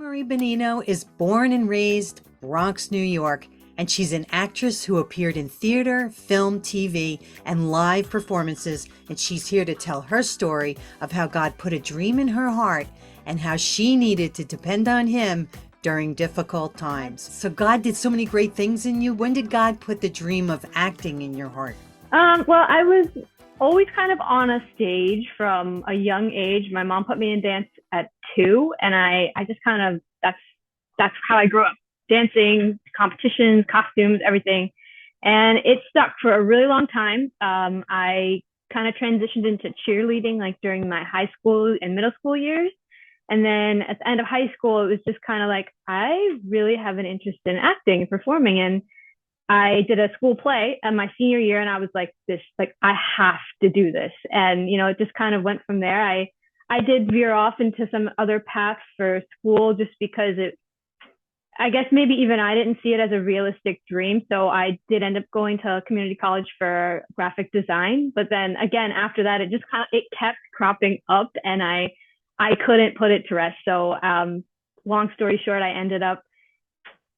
Annmarie Benigno is born and raised Bronx, New York, and she's an actress who appeared in theater, film, TV, and live performances, and she's here to tell her story of how God put a dream in her heart and how she needed to depend on Him during difficult times. So God did so many great things in you. When did God put the dream of acting in your heart? Well, I was always kind of on a stage from a young age. My mom put me in dance at 2, and I just kind of, that's how I grew up. Dancing, competitions, costumes, everything. And it stuck for a really long time. I kind of transitioned into cheerleading like during my high school and middle school years. And then at the end of high school, it was just kind of like, I really have an interest in acting and performing. And I did a school play in my senior year, and I was like, I have to do this. And, it just kind of went from there. I did veer off into some other paths for school just because I guess maybe even I didn't see it as a realistic dream. So I did end up going to community college for graphic design. But then again, after that, it kept cropping up, and I couldn't put it to rest. So long story short, I ended up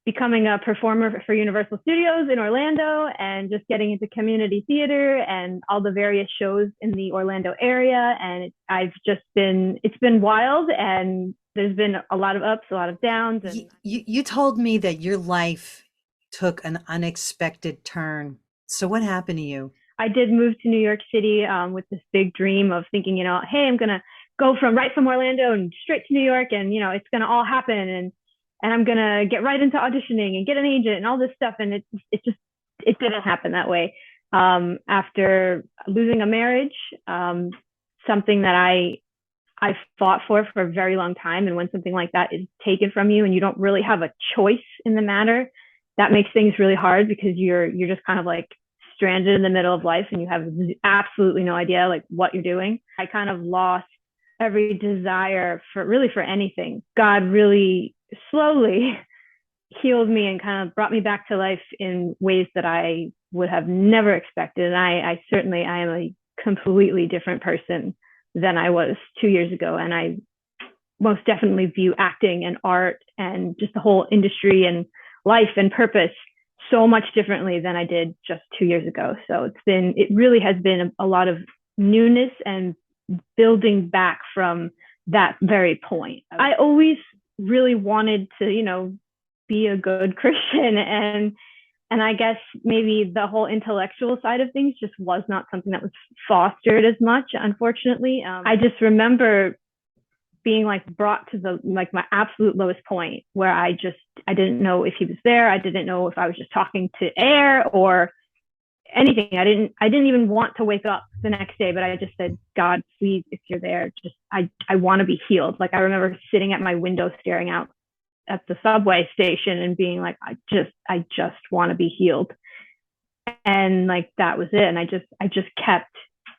becoming a performer for Universal Studios in Orlando and just getting into community theater and all the various shows in the Orlando area. And it's been wild, and there's been a lot of ups, a lot of downs. And You told me that your life took an unexpected turn. So what happened to you? I did move to New York City with this big dream of thinking, hey, I'm going to go from Orlando and straight to New York, and, it's going to all happen. And I'm going to get right into auditioning and get an agent and all this stuff. And it didn't happen that way. After losing a marriage, something that I fought for a very long time. And when something like that is taken from you and you don't really have a choice in the matter, that makes things really hard because you're just kind of like stranded in the middle of life and you have absolutely no idea like what you're doing. I kind of lost every desire for anything. God really slowly healed me and kind of brought me back to life in ways that I would have never expected. And I am a completely different person than I was 2 years ago. And I most definitely view acting and art and just the whole industry and life and purpose so much differently than I did just 2 years ago. So it really has been a lot of newness and building back from that very point. I always really wanted to, be a good Christian, and I guess maybe the whole intellectual side of things just was not something that was fostered as much, unfortunately. I just remember being like brought to my absolute lowest point where I didn't know if He was there. I didn't know if I was just talking to air or anything. I didn't even want to wake up the next day, but I just said, God, please, if you're there, I want to be healed. Like I remember sitting at my window staring out at the subway station and being like, I just want to be healed. And like, that was it. And I just kept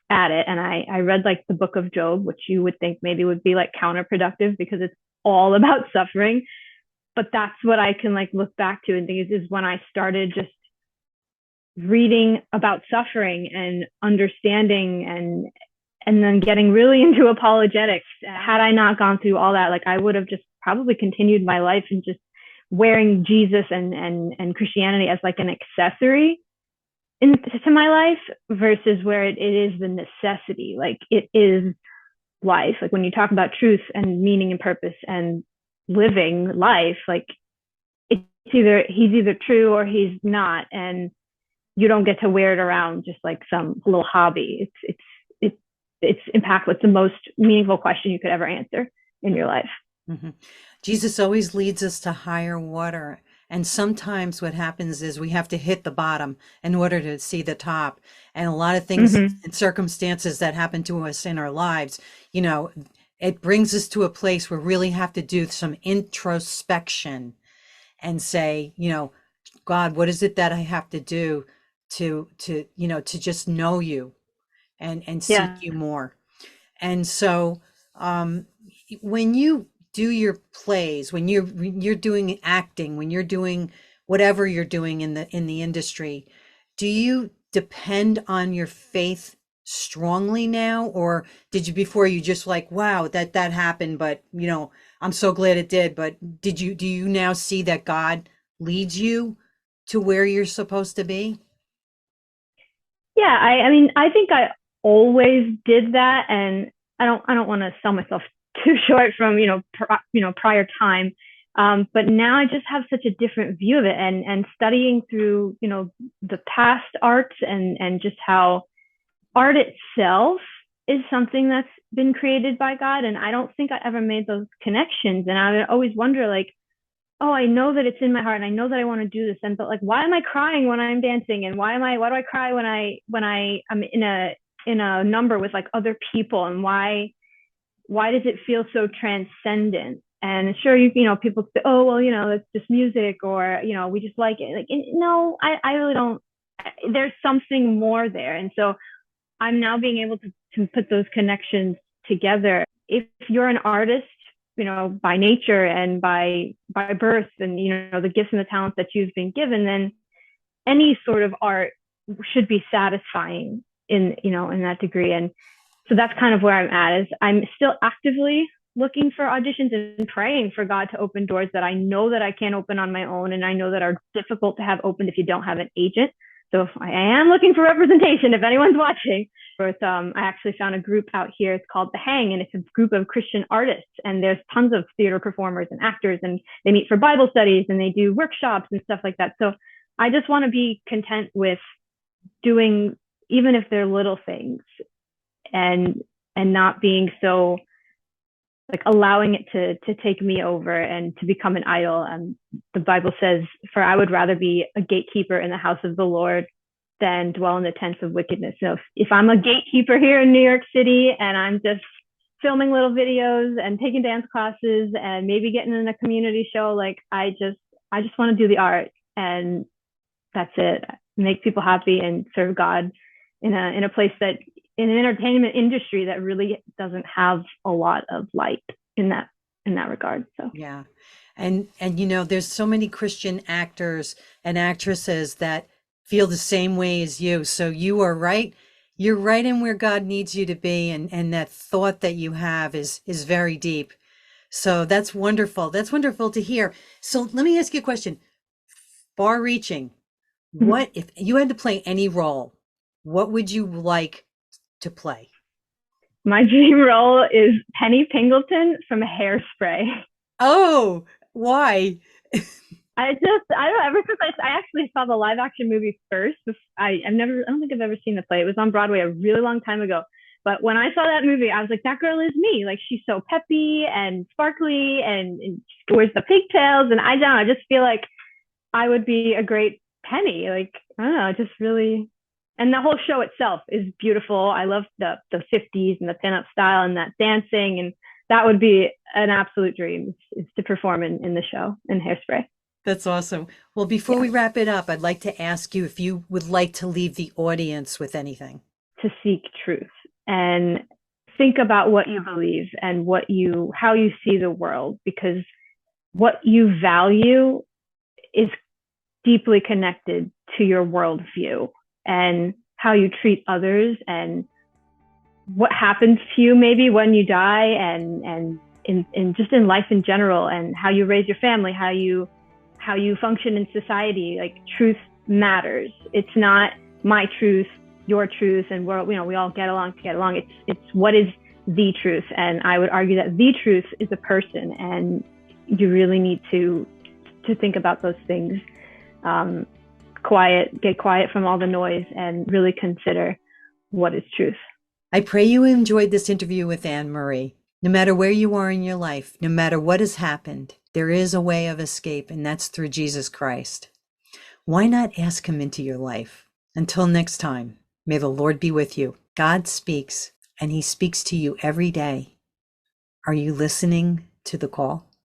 at it. And I read like the book of Job, which you would think maybe would be like counterproductive because it's all about suffering. But that's what I can like look back to and think is when I started just reading about suffering and understanding and then getting really into apologetics. Had I not gone through all that, like I would have just probably continued my life and just wearing Jesus and Christianity as like an accessory into my life versus where it is the necessity. Like it is life. Like when you talk about truth and meaning and purpose and living life, like he's either true or he's not. And you don't get to wear it around just like some little hobby. It's impactful. It's the most meaningful question you could ever answer in your life. Mm-hmm. Jesus always leads us to higher water. And sometimes what happens is we have to hit the bottom in order to see the top. And a lot of things and circumstances that happen to us in our lives, it brings us to a place where we really have to do some introspection and say, God, what is it that I have to do to just know you and seek you more. And so when you do your plays, when you're doing acting, when you're doing whatever you're doing in the industry, do you depend on your faith strongly now, or did you before you just like, wow, that happened, but I'm so glad it did. But do you now see that God leads you to where you're supposed to be? Yeah, I mean, I think I always did that, and I don't want to sell myself too short from prior time, but now I just have such a different view of it, and studying through the past arts and just how art itself is something that's been created by God, and I don't think I ever made those connections, and I would always wonder like, oh, I know that it's in my heart and I know that I want to do this. And but like, why am I crying when I'm dancing? And why do I cry when I'm in a number with like other people? And why does it feel so transcendent? And sure, people say, oh, well, it's just music, or, we just like it. Like, no, I really don't. There's something more there. And so I'm now being able to put those connections together. If you're an artist, by nature and by birth, and the gifts and the talents that you've been given, then any sort of art should be satisfying in that degree. And so that's kind of where I'm at. Is I'm still actively looking for auditions and praying for God to open doors that I know that I can't open on my own, and I know that are difficult to have opened if you don't have an agent. So I am looking for representation if anyone's watching. But I actually found a group out here. It's called The Hang, and it's a group of Christian artists. And there's tons of theater performers and actors, and they meet for Bible studies and they do workshops and stuff like that. So I just want to be content with doing, even if they're little things, and not being so like allowing it to take me over and to become an idol. And the Bible says, for I would rather be a gatekeeper in the house of the Lord than dwell in the tents of wickedness. So if I'm a gatekeeper here in New York City and I'm just filming little videos and taking dance classes and maybe getting in a community show, like I just want to do the art, and that's it. Make people happy and serve God in a place that, in an entertainment industry that really doesn't have a lot of light in that regard. So Yeah. And there's so many Christian actors and actresses that feel the same way as you. So you are right. You're right in where God needs you to be, and that thought that you have is very deep. So that's wonderful. That's wonderful to hear. So let me ask you a question. Far reaching. What if you had to play any role? What would you like to play? my dream role is Penny Pingleton from Hairspray. Oh, why? I don't know, ever since I actually saw the live action movie first. I don't think I've ever seen the play. It was on Broadway a really long time ago. But when I saw that movie, I was like, that girl is me. Like, she's so peppy and sparkly, and she wears the pigtails. And I just feel like I would be a great Penny. Like, I don't know, just really. And the whole show itself is beautiful. I love the 50s and the pinup style and that dancing. And that would be an absolute dream, is to perform in the show in Hairspray. That's awesome. Well, before Yeah. we wrap it up, I'd like to ask you if you would like to leave the audience with anything. To seek truth and think about what you believe and how you see the world, because what you value is deeply connected to your worldview and how you treat others, and what happens to you maybe when you die, and in just in life in general, and how you raise your family, how you function in society. Like, truth matters. It's not my truth, your truth, and we all get along to get along. It's what is the truth. And I would argue that the truth is a person, and you really need to think about those things. Get quiet from all the noise, and really consider what is truth. I pray you enjoyed this interview with Annmarie. No matter where you are in your life, no matter what has happened, there is a way of escape, and that's through Jesus Christ. Why not ask him into your life? Until next time, may the Lord be with you. God speaks, and he speaks to you every day. Are you listening to the call?